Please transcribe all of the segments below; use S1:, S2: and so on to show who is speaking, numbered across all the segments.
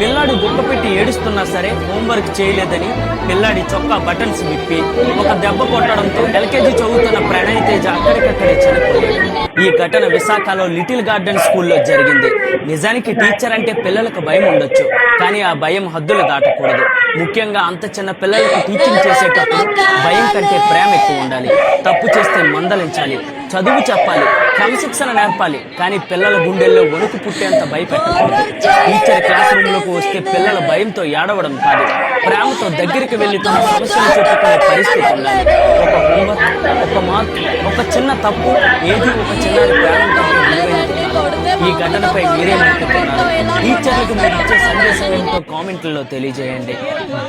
S1: పిల్లాడు గుక్క పెట్టి ఏడుస్తున్నా సరే హోంవర్క్ చేయలేదని పిల్లాడి చొక్కా బటన్స్ విప్పి ఒక దెబ్బ కొట్టడంతో ఎల్కేజీ చదువుతున్న ప్రణయ్ తేజ అక్కడికక్కడే చనిపోయాడు. ఈ ఘటన విశాఖలో లిటిల్ గార్డెన్ స్కూల్లో జరిగింది. నిజానికి టీచర్ అంటే పిల్లలకు భయం ఉండొచ్చు, కానీ ఆ భయం హద్దులు దాటకూడదు. ముఖ్యంగా అంత చిన్న పిల్లలకు టీచింగ్ చేసేటప్పుడు భయం కంటే ప్రేమ ఎక్కువ ఉండాలి. తప్పు చేస్తే మందలించాలి, చదువు చెప్పాలి, క్రమశిక్షణ నేర్పాలి, కానీ పిల్లల గుండెల్లో వణుకు పుట్టేంత భయపెట్టకూడదు. టీచర్ క్లాస్ రూమ్ లోకి వస్తే పిల్లల భయంతో ఏడవడం కాదు, ప్రేమతో దగ్గరికి వెళ్లి తమ సమస్యలు చెప్పుకునే పరిస్థితి ఉండాలి. ఒక హోంవర్క్, ఒక మార్క్, ఒక చిన్న తప్పు, ఏది ఒక చిన్నారి ప్రాణం కంటే విలువైనది కాదు. ఈ ఘటనపై మీరేమనుకుంటున్నారు? టీచర్లకు మీరు ఇచ్చే సందేశం ఏమిటో కామెంట్లలో తెలియజేయండి.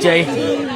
S1: జై హింద్.